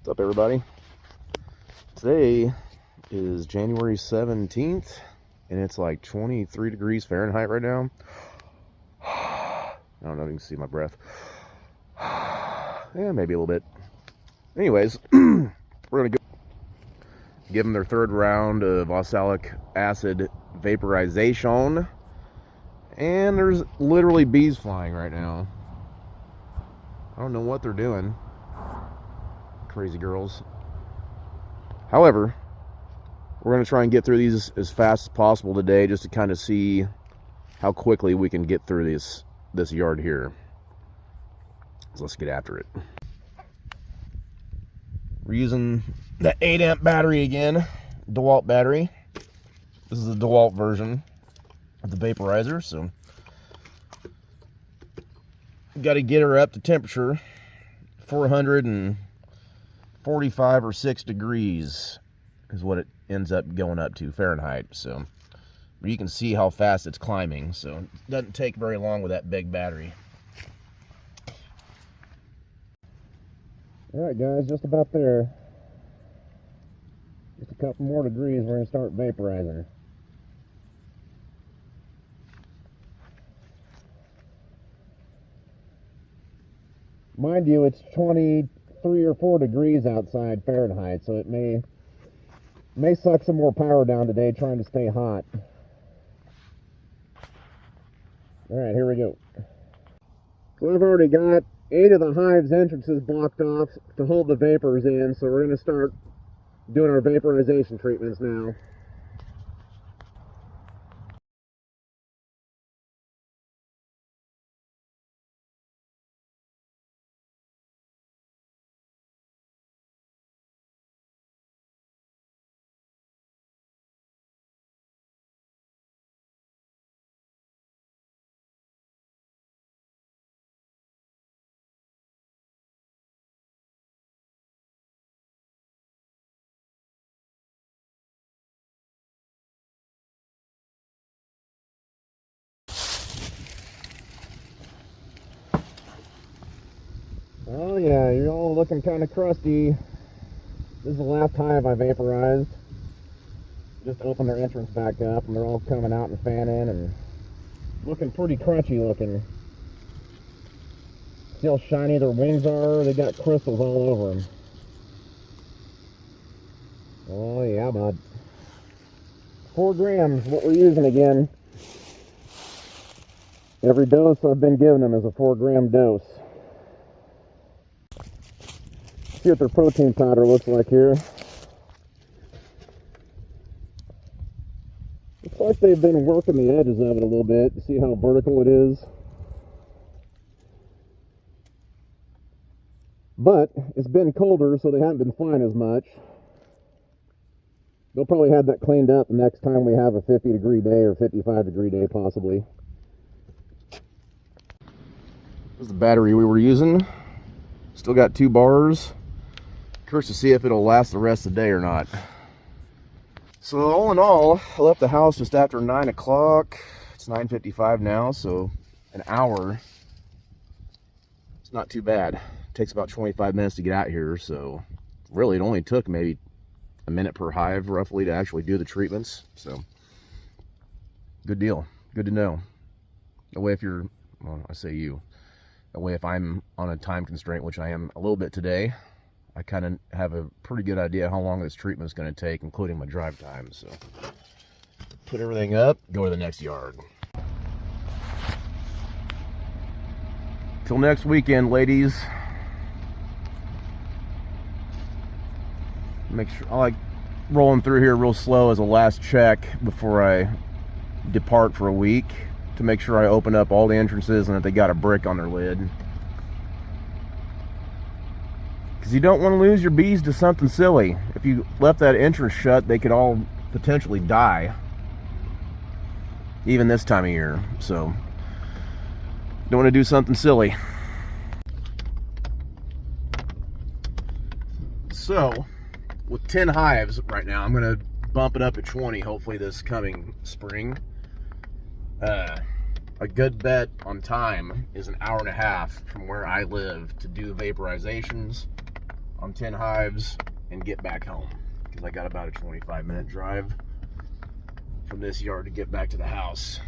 What's up, everybody? Today is January 17th, and it's like 23 degrees Fahrenheit right now. I don't know if you can see my breath. Yeah, maybe a little bit. Anyways, we're going to go give them their third round of oxalic acid vaporization. And there's literally bees flying right now. I don't know what they're doing. Crazy girls. However, we're going to try and get through these as fast as possible today, just to kind of see how quickly we can get through this yard here. So let's get after it. We're using the 8 amp battery again, DeWalt battery. This is the DeWalt version of the vaporizer, so got to get her up to temperature 445 or 6 degrees is what it ends up going up to Fahrenheit. So you can see how fast it's climbing, so it doesn't take very long with that big battery. All right, guys, just about there. Just a couple more degrees, we're going to start vaporizing. Mind you, it's 23 or 4 degrees outside Fahrenheit, so it may suck some more power down today trying to stay hot. Alright, here we go. So I've already got 8 of the hive's entrances blocked off to hold the vapors in, so we're going to start doing our vaporization treatments now. Oh yeah, you're all looking kind of crusty. This is the last hive I vaporized. Just opened their entrance back up, and they're all coming out and fanning and looking pretty crunchy looking. See how shiny their wings are? They got crystals all over them. Oh yeah, bud. 4 grams, what we're using again. Every dose I've been giving them is a 4-gram dose. See what their protein powder looks like here. Looks like they've been working the edges of it a little bit to see how vertical it is. But it's been colder, so they haven't been flying as much. They'll probably have that cleaned up the next time we have a 50-degree day or 55-degree day possibly. This is the battery we were using. Still got 2 bars. Curious to see if it'll last the rest of the day or not. So all in all, I left the house just after 9 o'clock. It's 9:55 now, so an hour. It's not too bad. It takes about 25 minutes to get out here, so really it only took maybe a minute per hive roughly to actually do the treatments. So good deal. Good to know. That way if you're, well, I say you, that way if I'm on a time constraint, which I am a little bit today, I kind of have a pretty good idea how long this treatment is going to take, including my drive time. So put everything up, go to the next yard. Till next weekend, ladies. Make sure I like rolling through here real slow as a last check before I depart for a week, to make sure I open up all the entrances and that they got a brick on their lid. Because you don't want to lose your bees to something silly. If you left that entrance shut, they could all potentially die, even this time of year. So don't want to do something silly. So with 10 hives right now, I'm going to bump it up to 20 hopefully this coming spring. A good bet on time is an hour and a half from where I live to do vaporizations. on 10 hives and get back home, because I got about a 25-minute drive from this yard to get back to the house.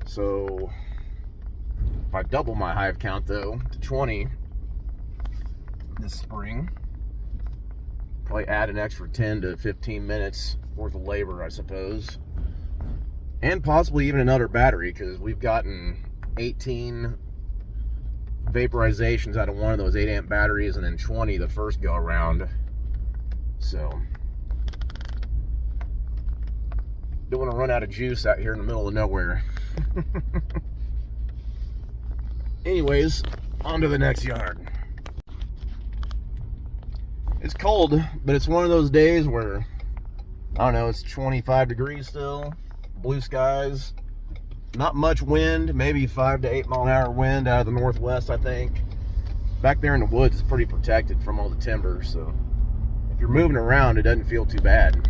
So if I double my hive count though to 20 this spring, probably add an extra 10 to 15 minutes worth of labor, I suppose, and possibly even another battery, because we've gotten 18 vaporizations out of one of those 8 amp batteries and then 20 the first go around. So don't want to run out of juice out here in the middle of nowhere. Anyways, on to the next yard. It's cold, but it's one of those days where, I don't know, it's 25 degrees still, blue skies, not much wind, maybe 5 to 8 mile an hour wind out of the northwest, I think. Back there in the woods, it's pretty protected from all the timber, so if you're moving around, it doesn't feel too bad.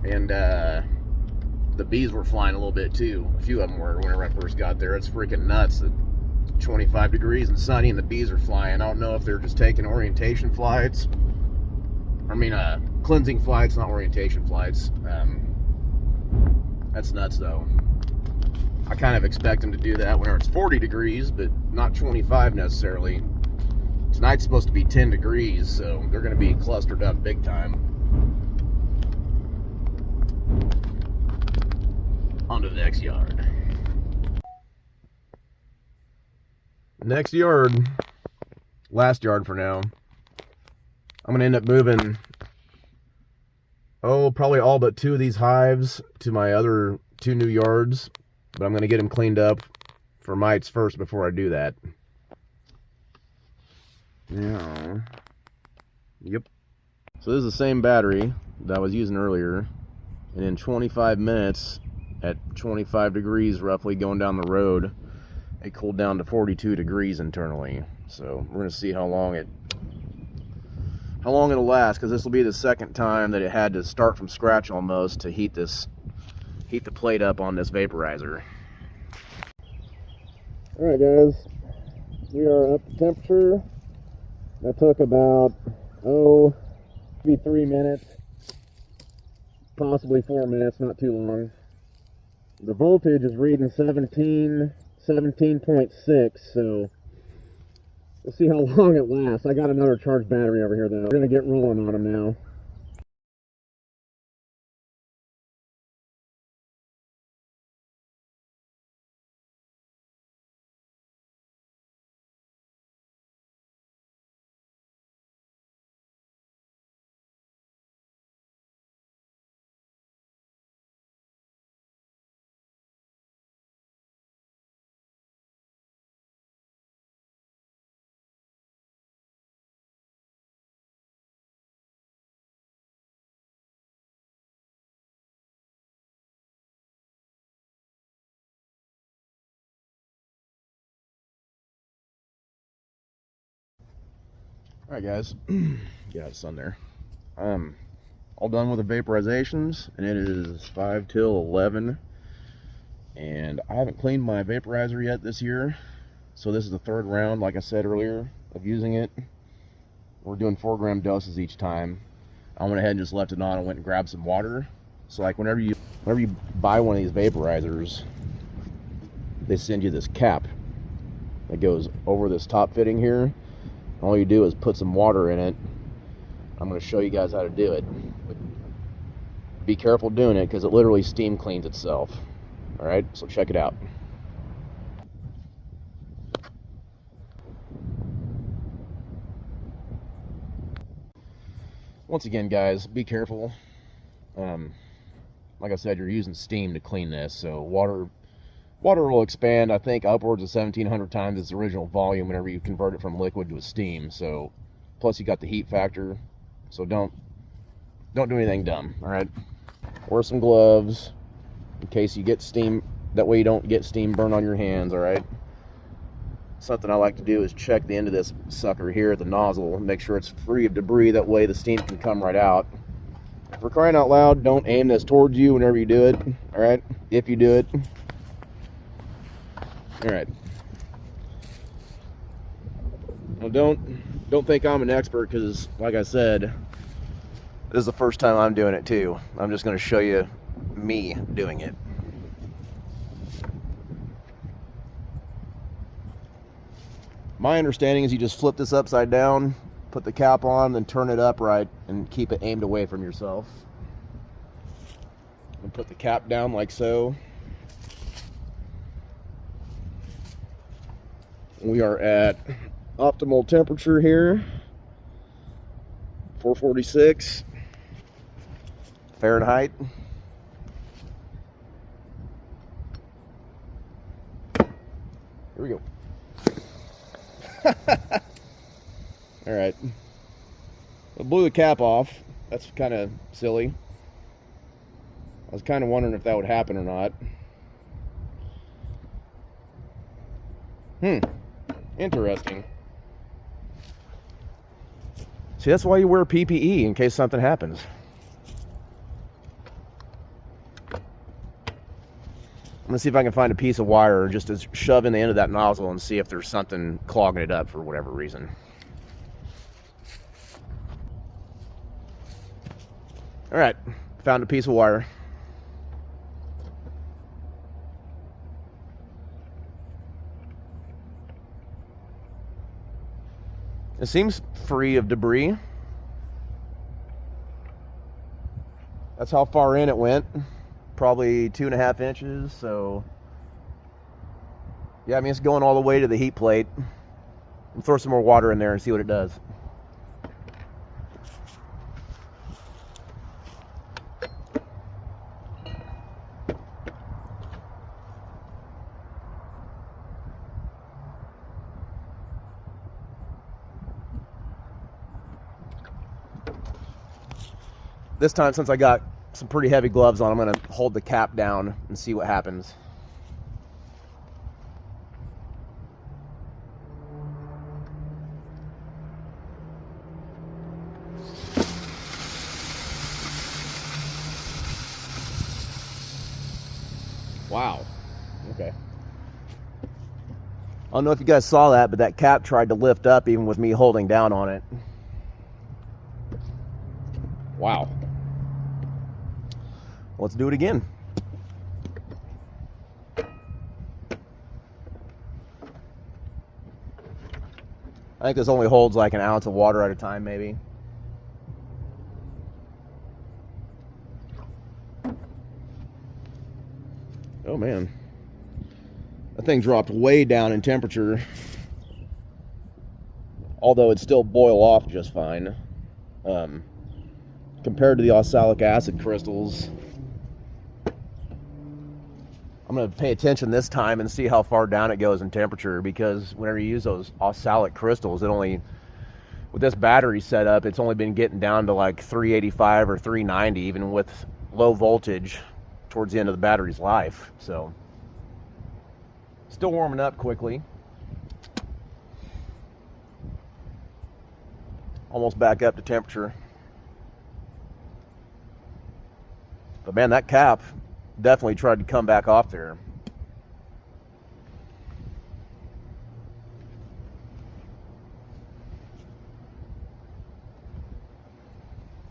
And the bees were flying a little bit too. A few of them were whenever I first got there. It's freaking nuts. It's 25 degrees and sunny and the bees are flying. I don't know if they're just taking orientation flights. I mean, cleansing flights, not orientation flights. That's nuts though. I kind of expect them to do that whenever it's 40 degrees, but not 25 necessarily. Tonight's supposed to be 10 degrees, so they're going to be clustered up big time. On to the next yard. Next yard, last yard for now. I'm gonna end up moving, probably all but 2 of these hives to my other 2 new yards, but I'm gonna get them cleaned up for mites first before I do that. Yeah. Yep. So this is the same battery that I was using earlier, and in 25 minutes, at 25 degrees roughly going down the road, it cooled down to 42 degrees internally. So we're gonna see how long it'll last, because this will be the second time that it had to start from scratch almost to heat the plate up on this vaporizer. All right, guys, we are up to temperature. That took about maybe 3 minutes, possibly 4 minutes, not too long. The voltage is reading 17.6, so we'll see how long it lasts. I got another charged battery over here though. We're gonna get rolling on them now. Alright guys, get out of the sun there. All done with the vaporizations, and it is 5 till 11, and I haven't cleaned my vaporizer yet this year, so this is the 3rd round, like I said earlier, of using it. We're doing 4-gram doses each time. I went ahead and just left it on and went and grabbed some water. So like whenever you buy one of these vaporizers, they send you this cap that goes over this top fitting here. All you do is put some water in it. I'm going to show you guys how to do it. But be careful doing it, because it literally steam cleans itself. Alright, so check it out. Once again, guys, be careful. Like I said, you're using steam to clean this, so water will expand, I think, upwards of 1,700 times its original volume whenever you convert it from liquid to a steam. So, plus you got the heat factor, so don't do anything dumb. All right, wear some gloves in case you get steam. That way you don't get steam burn on your hands. All right. Something I like to do is check the end of this sucker here at the nozzle and make sure it's free of debris. That way the steam can come right out. For crying out loud, don't aim this towards you whenever you do it. All right, if you do it. All right. Well, don't think I'm an expert, because like I said, this is the first time I'm doing it too. I'm just going to show you me doing it. My understanding is you just flip this upside down, put the cap on, then turn it upright and keep it aimed away from yourself. And put the cap down like so. We are at optimal temperature here, 446 Fahrenheit. Here we go. All right. I blew the cap off. That's kind of silly. I was kind of wondering if that would happen or not. Interesting. See, that's why you wear PPE, in case something happens. I'm gonna see if I can find a piece of wire just to shove in the end of that nozzle and see if there's something clogging it up for whatever reason. All right, found a piece of wire. It seems free of debris. That's how far in it went. Probably 2.5 inches, so yeah, I mean, it's going all the way to the heat plate. And throw some more water in there and see what it does. This time, since I got some pretty heavy gloves on, I'm going to hold the cap down and see what happens. Wow. Okay. I don't know if you guys saw that, but that cap tried to lift up even with me holding down on it. Wow. Let's do it again. I think this only holds like an ounce of water at a time, maybe. Oh man, that thing dropped way down in temperature, although it'd still boil off just fine. Compared to the oxalic acid crystals, I'm going to pay attention this time and see how far down it goes in temperature, because whenever you use those oxalic crystals, it only, with this battery setup, it's only been getting down to like 385 or 390, even with low voltage towards the end of the battery's life. So still warming up quickly. Almost back up to temperature. But man, that cap definitely tried to come back off there.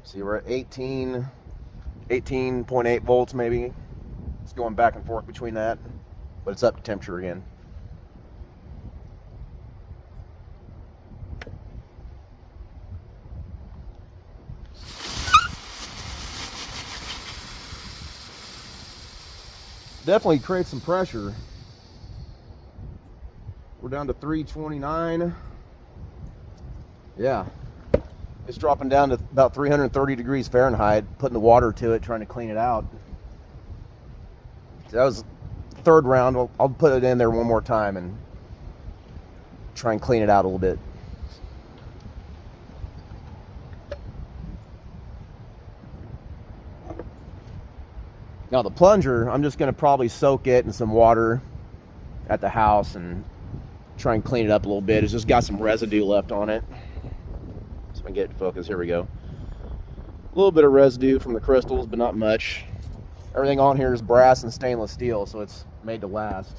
See, we're at 18.8 volts maybe. It's going back and forth between that, but it's up to temperature again. Definitely creates some pressure. We're down to 329. Yeah, it's dropping down to about 330 degrees Fahrenheit, putting the water to it, trying to clean it out. So that was the third round. I'll put it in there one more time and try and clean it out a little bit. Now the plunger, I'm just going to probably soak it in some water at the house and try and clean it up a little bit. It's just got some residue left on it. So I can get it focused. Here we go. A little bit of residue from the crystals, but not much. Everything on here is brass and stainless steel, so it's made to last.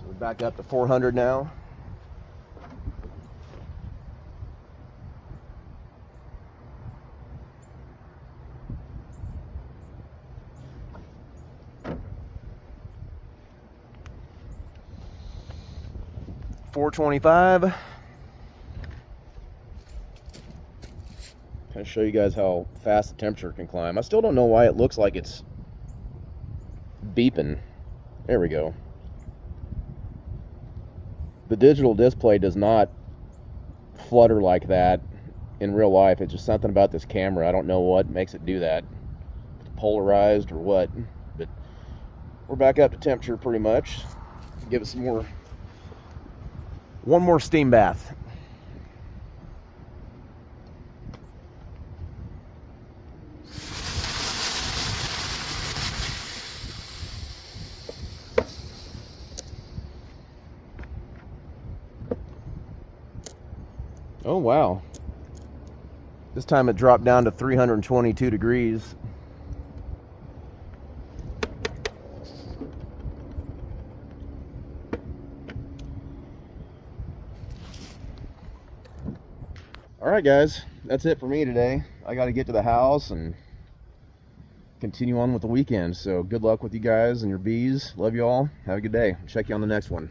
So we're back up to 400 now. $425. Kind of show you guys how fast the temperature can climb. I still don't know why it looks like it's beeping. There we go. The digital display does not flutter like that in real life. It's just something about this camera. I don't know what makes it do that. It's polarized or what. But we're back up to temperature pretty much. Give it some more. One more steam bath. Oh wow. This time it dropped down to 322 degrees. Alright guys, that's it for me today. I got to get to the house and continue on with the weekend. So good luck with you guys and your bees. Love you all. Have a good day. Check you on the next one.